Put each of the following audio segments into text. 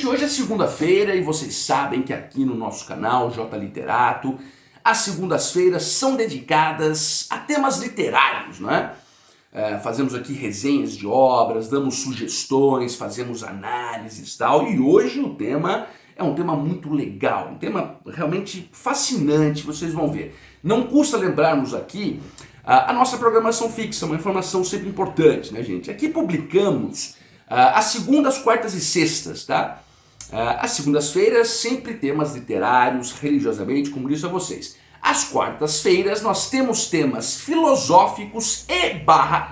Gente, hoje é segunda-feira e vocês sabem que aqui no nosso canal J Literato, as segundas-feiras são dedicadas a temas literários, não é? Fazemos aqui resenhas de obras, damos sugestões, fazemos análises e tal, e hoje o tema é um tema muito legal, um tema realmente fascinante, vocês vão ver. Não custa lembrarmos aqui a nossa programação fixa, uma informação sempre importante, né, gente? Aqui publicamos às segundas, quartas e sextas, tá? Às segundas-feiras, sempre temas literários, religiosamente, como disse a vocês. Às quartas-feiras, nós temos temas filosóficos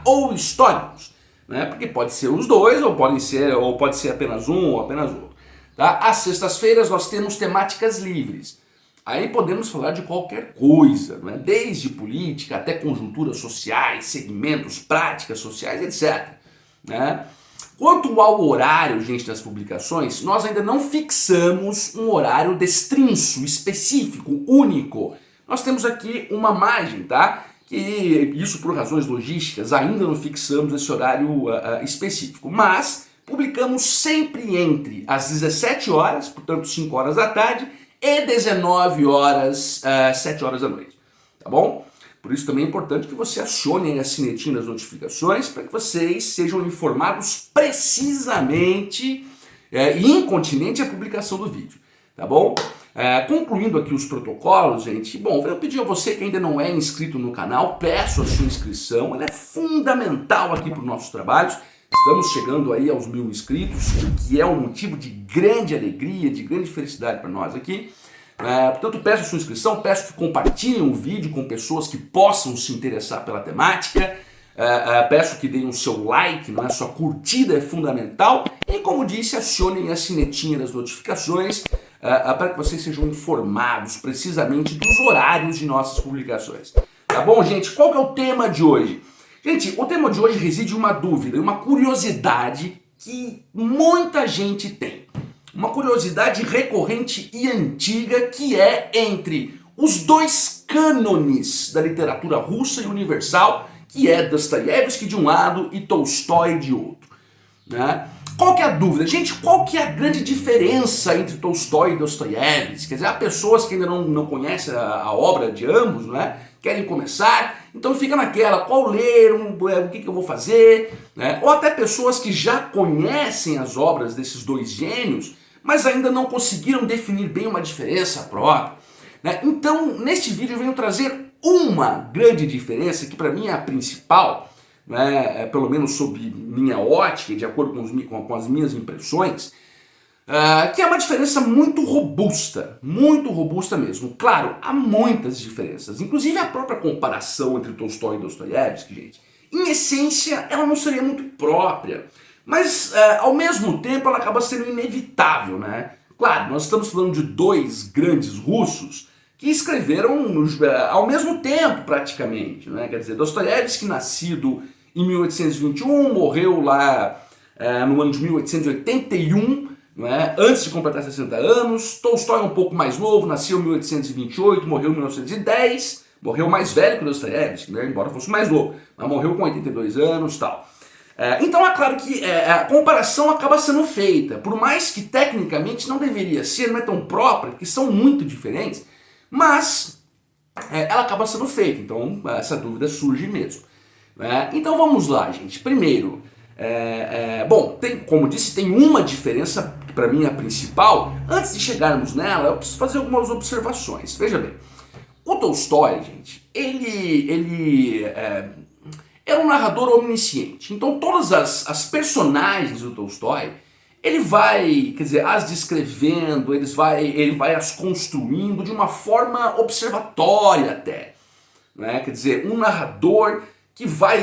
ou históricos, né? Porque pode ser os dois, ou pode ser apenas um, ou apenas outro. Tá? Às sextas-feiras, nós temos temáticas livres. Aí podemos falar de qualquer coisa, né? Desde política até conjunturas sociais, segmentos, práticas sociais, etc. Né? Quanto ao horário, gente, das publicações, nós ainda não fixamos um horário destrinço, específico, único. Nós temos aqui uma margem, tá? Que isso por razões logísticas, ainda não fixamos esse horário específico. Mas publicamos sempre entre as 17 horas, portanto 5 horas da tarde, e 19 horas, 7 horas da noite. Tá bom? Por isso também é importante que você acione a sinetinha das notificações para que vocês sejam informados precisamente e incontinente a publicação do vídeo, tá bom? Concluindo aqui os protocolos, gente, bom, eu pedi a você que ainda não é inscrito no canal, peço a sua inscrição, ela é fundamental aqui para os nossos trabalhos. Estamos chegando aí aos 1000 inscritos, o que é um motivo de grande alegria, de grande felicidade para nós aqui. Portanto, peço a sua inscrição, peço que compartilhem o vídeo com pessoas que possam se interessar pela temática, peço que deem o seu like, né? Sua curtida é fundamental e, como disse, acionem a sinetinha das notificações para que vocês sejam informados precisamente dos horários de nossas publicações. Tá bom, gente? Qual que é o tema de hoje? Gente, o tema de hoje reside em uma dúvida, em uma curiosidade que muita gente tem. Uma curiosidade recorrente e antiga que é entre os dois cânones da literatura russa e universal, que é Dostoiévski de um lado e Tolstói de outro. Né? Qual que é a dúvida? Gente, qual que é a grande diferença entre Tolstói e Dostoiévski? Quer dizer, há pessoas que ainda não conhecem a obra de ambos, né? Querem começar, então fica naquela, qual ler, o que eu vou fazer, né? Ou até pessoas que já conhecem as obras desses dois gênios, mas ainda não conseguiram definir bem uma diferença própria. Né? Então, neste vídeo eu venho trazer uma grande diferença, que para mim é a principal, né? Pelo menos sob minha ótica, de acordo com as minhas impressões, que é uma diferença muito robusta mesmo. Claro, há muitas diferenças, inclusive a própria comparação entre Tolstói e Dostoiévski, gente, em essência ela não seria muito própria, mas ao mesmo tempo ela acaba sendo inevitável, né? Claro, nós estamos falando de dois grandes russos que escreveram ao mesmo tempo praticamente, né? Quer dizer, Dostoiévski, nascido em 1821, morreu lá no ano de 1881, né? Antes de completar 60 anos. Tolstói é um pouco mais novo, nasceu em 1828, morreu em 1910, morreu mais velho que Dostoiévski, né? Embora fosse mais novo, mas morreu com 82 anos e tal. Então é claro que a comparação acaba sendo feita, por mais que tecnicamente não deveria ser, não é tão própria, porque são muito diferentes, mas ela acaba sendo feita, então essa dúvida surge mesmo. Então vamos lá, gente. Primeiro, bom, como disse, tem uma diferença que para mim é a principal. Antes de chegarmos nela, eu preciso fazer algumas observações. Veja bem, o Tolstói, gente, ele era um narrador omnisciente. Então todas as personagens do Tolstói, ele vai, quer dizer, as descrevendo, ele vai as construindo de uma forma observatória até. Né? Quer dizer, um narrador que vai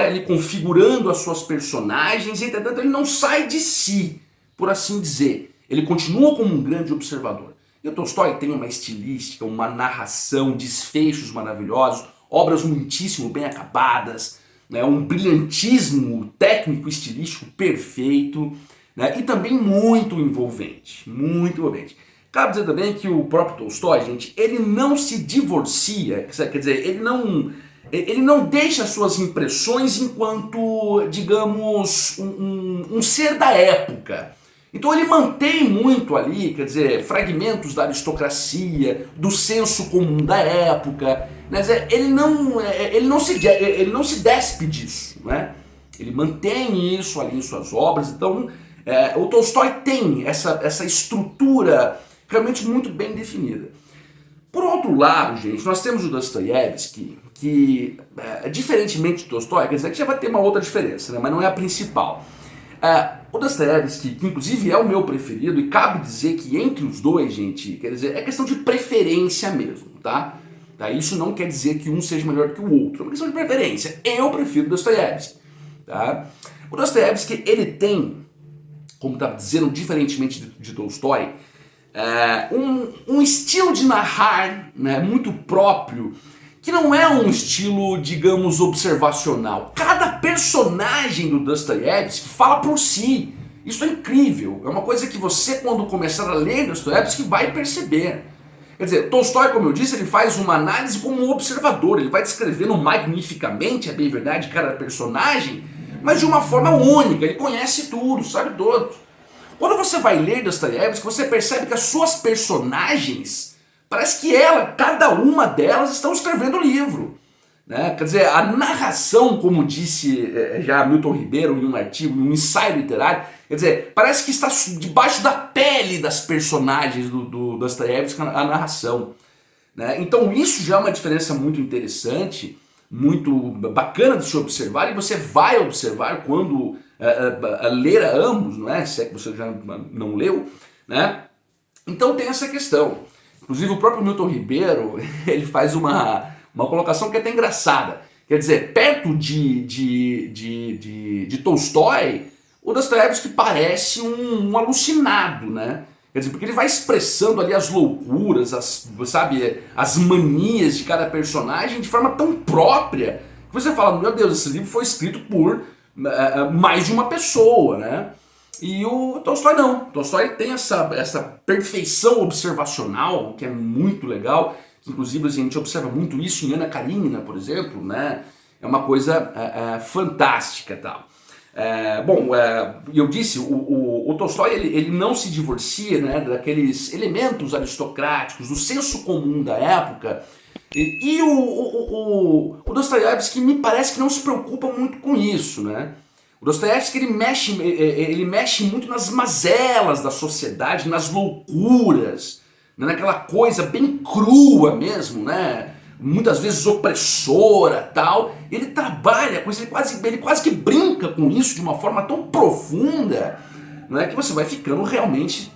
ali configurando as suas personagens, e entretanto ele não sai de si, por assim dizer. Ele continua como um grande observador. E o Tolstói tem uma estilística, uma narração, desfechos maravilhosos, obras muitíssimo bem acabadas, né, um brilhantismo técnico estilístico perfeito, né, e também muito envolvente, muito envolvente. Cabe dizer também que o próprio Tolstói, gente, ele não se divorcia, quer dizer, ele não deixa suas impressões enquanto, digamos, um ser da época. Então ele mantém muito ali, quer dizer, fragmentos da aristocracia, do senso comum da época, né? Ele não se despe disso, né? Ele mantém isso ali em suas obras. Então o Tolstói tem essa estrutura realmente muito bem definida. Por outro lado, gente, nós temos o Dostoiévski, que diferentemente de Tolstói, quer dizer, que já vai ter uma outra diferença, né? Mas não é a principal. O Dostoiévski, que inclusive é o meu preferido, e cabe dizer que entre os dois, gente, quer dizer, é questão de preferência mesmo, tá? Isso não quer dizer que um seja melhor que o outro, é uma questão de preferência. Eu prefiro Dostoiévski, tá? O Dostoiévski, ele tem, como estava dizendo, diferentemente de Tolstói, um estilo de narrar, né, muito próprio, que não é um estilo, digamos, observacional. Cada personagem do Dostoiévski fala por si. Isso é incrível. É uma coisa que você, quando começar a ler Dostoiévski, vai perceber. Quer dizer, Tolstói, como eu disse, ele faz uma análise como um observador. Ele vai descrevendo magnificamente, é bem verdade, cada personagem, mas de uma forma única. Ele conhece tudo, sabe todos. Quando você vai ler Dostoiévski, você percebe que as suas personagens, parece que cada uma delas estão escrevendo o livro, né? Quer dizer, a narração, como disse já Milton Ribeiro em um artigo, em um ensaio literário, quer dizer, parece que está debaixo da pele das personagens do Dostoiévski a narração, né? Então isso já é uma diferença muito interessante, muito bacana de se observar, e você vai observar quando ler a ambos, não é? Se é que você já não leu, né? Então tem essa questão. Inclusive o próprio Milton Ribeiro, ele faz uma colocação que é até engraçada. Quer dizer, perto de Tolstói, o Dostoiévski parece um alucinado, né? Quer dizer, porque ele vai expressando ali as loucuras, as manias de cada personagem de forma tão própria, que você fala, meu Deus, esse livro foi escrito por mais de uma pessoa, né? E o Tolstói não. O Tolstói tem essa perfeição observacional, que é muito legal, que inclusive a gente observa muito isso em Ana Karenina, por exemplo, né? É uma coisa fantástica, tal. Eu disse, o Tolstói ele não se divorcia, né, daqueles elementos aristocráticos, do senso comum da época, e o Dostoiévski me parece que não se preocupa muito com isso, né? O Dostoiévski ele mexe muito nas mazelas da sociedade, nas loucuras, né, naquela coisa bem crua mesmo, né? Muitas vezes opressora, tal. Ele trabalha com isso, ele quase que brinca com isso de uma forma tão profunda, né, que você vai ficando realmente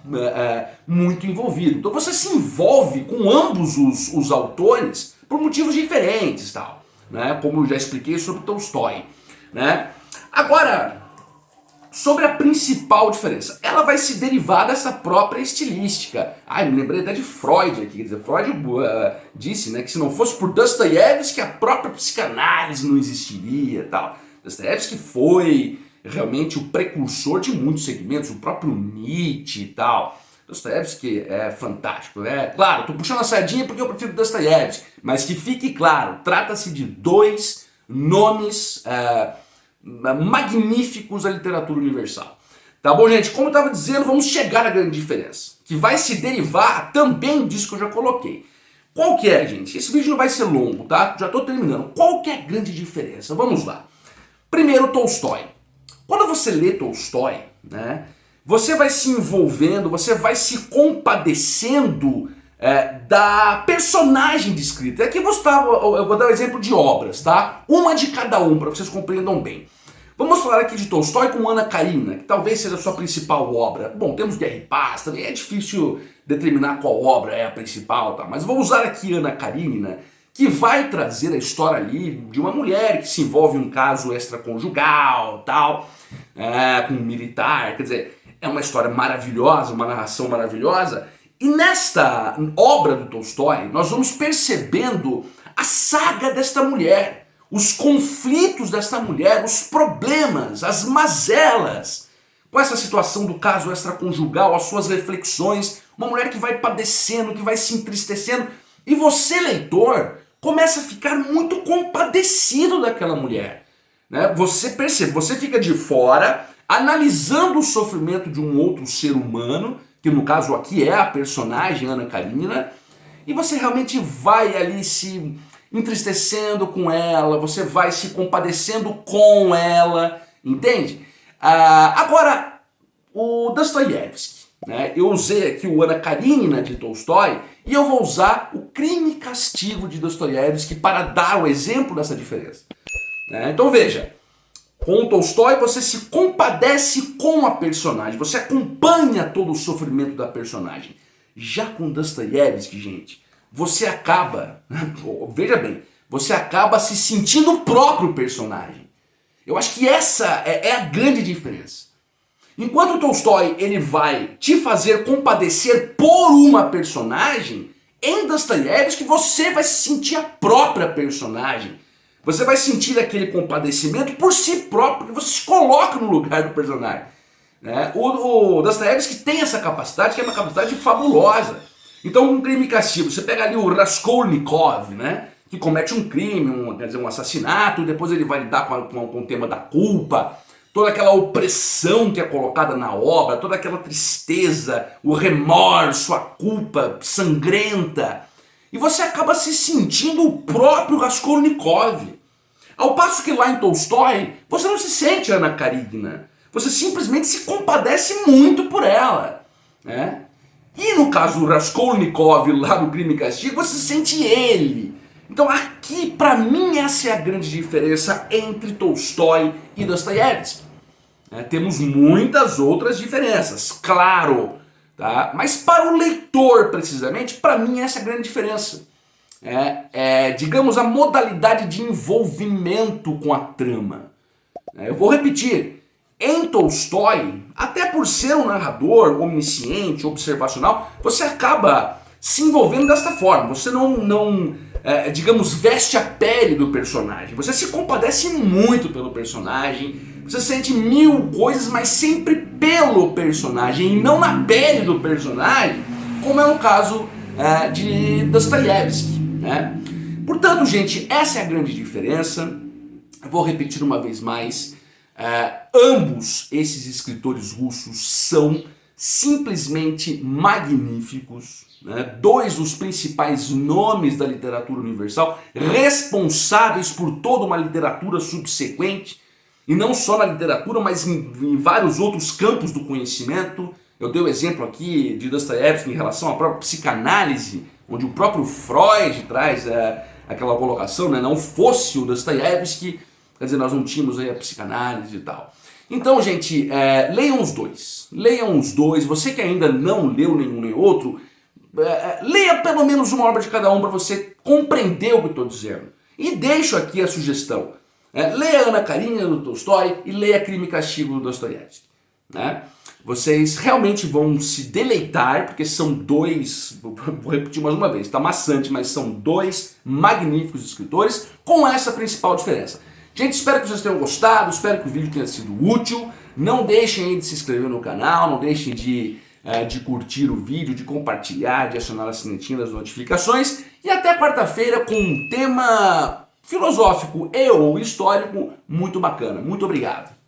muito envolvido. Então você se envolve com ambos os autores por motivos diferentes, tal, né, como eu já expliquei sobre Tolstói, né? Agora, sobre a principal diferença, ela vai se derivar dessa própria estilística. Me lembrei até de Freud aqui. Quer dizer, Freud disse, né, que se não fosse por Dostoiévski, a própria psicanálise não existiria, tal. Dostoiévski foi realmente o precursor de muitos segmentos, o próprio Nietzsche e tal. Dostoiévski é fantástico, né? Claro, tô puxando a sardinha porque eu prefiro Dostoiévski, mas que fique claro, trata-se de dois nomes magníficos da literatura universal. Tá bom, gente? Como eu estava dizendo, vamos chegar à grande diferença, que vai se derivar também disso que eu já coloquei. Qual que é, gente? Esse vídeo não vai ser longo, tá? Já estou terminando. Qual que é a grande diferença? Vamos lá. Primeiro, Tolstói. Quando você lê Tolstói, né, você vai se envolvendo, você vai se compadecendo da personagem descrita. Aqui eu vou dar um exemplo de obras, tá? Uma de cada um, para vocês compreendam bem. Vamos falar aqui de Tolstói com Ana Karenina, que talvez seja a sua principal obra. Bom, temos Guerra e Paz, também é difícil determinar qual obra é a principal, tá? Mas vou usar aqui Ana Karenina, que vai trazer a história ali de uma mulher que se envolve em um caso extraconjugal, tal, com um militar. Quer dizer, é uma história maravilhosa, uma narração maravilhosa. E nesta obra do Tolstói, nós vamos percebendo a saga desta mulher, os conflitos desta mulher, os problemas, as mazelas, com essa situação do caso extraconjugal, as suas reflexões, uma mulher que vai padecendo, que vai se entristecendo, e você, leitor, começa a ficar muito compadecido daquela mulher, né? Você percebe, você fica de fora analisando o sofrimento de um outro ser humano, que no caso aqui é a personagem Anna Karenina, e você realmente vai ali se entristecendo com ela, você vai se compadecendo com ela, entende? Agora, o Dostoiévski, né? Eu usei aqui o Anna Karenina de Tolstói e eu vou usar o Crime e Castigo de Dostoiévski para dar o exemplo dessa diferença. Então veja, com Tolstói você se compadece com a personagem, você acompanha todo o sofrimento da personagem. Já com Dostoiévski, gente, você acaba, veja bem, você acaba se sentindo o próprio personagem. Eu acho que essa é a grande diferença. Enquanto Tolstói ele vai te fazer compadecer por uma personagem, em Dostoiévski você vai sentir a própria personagem. Você vai sentir aquele compadecimento por si próprio, porque você se coloca no lugar do personagem. O Dostoiévski tem essa capacidade, que é uma capacidade fabulosa. Então, um Crime e Castigo, você pega ali o Raskolnikov, né, que comete um crime, um assassinato, e depois ele vai lidar com o tema da culpa, toda aquela opressão que é colocada na obra, toda aquela tristeza, o remorso, a culpa sangrenta. E você acaba se sentindo o próprio Raskolnikov. Ao passo que lá em Tolstói, você não se sente Anna Karenina. Você simplesmente se compadece muito por ela. E no caso do Raskolnikov lá do Crime e Castigo, você sente ele. Então aqui, para mim, essa é a grande diferença entre Tolstói e Dostoiévski. Temos muitas outras diferenças, claro. Tá? Mas para o leitor, precisamente, para mim essa é a grande diferença. Digamos, a modalidade de envolvimento com a trama. Eu vou repetir. Em Tolstói, até por ser um narrador omnisciente, observacional, você acaba se envolvendo desta forma. Você não digamos, veste a pele do personagem. Você se compadece muito pelo personagem. Você sente mil coisas, mas sempre pelo personagem e não na pele do personagem, como é o caso de Dostoiévski. Portanto, gente, essa é a grande diferença. Eu vou repetir uma vez mais. Ambos esses escritores russos são simplesmente magníficos. Dois dos principais nomes da literatura universal, responsáveis por toda uma literatura subsequente. E não só na literatura, mas em vários outros campos do conhecimento. Eu dei o exemplo aqui de Dostoiévski em relação à própria psicanálise, onde o próprio Freud traz aquela colocação, não fosse o Dostoiévski, quer dizer, nós não tínhamos aí a psicanálise e tal. Então, gente, leiam os dois. Leiam os dois. Você que ainda não leu nenhum nem outro, leia pelo menos uma obra de cada um para você compreender o que eu estou dizendo. E deixo aqui a sugestão. Leia Anna Karenina do Tolstói e leia Crime e Castigo do Dostoiévski. Vocês realmente vão se deleitar, porque são dois, vou repetir mais uma vez, está maçante, mas são dois magníficos escritores com essa principal diferença. Gente, espero que vocês tenham gostado, espero que o vídeo tenha sido útil. Não deixem aí de se inscrever no canal, não deixem de curtir o vídeo, de compartilhar, de acionar a sinetinha das notificações. E até quarta-feira com um tema filosófico e ou histórico muito bacana. Muito obrigado.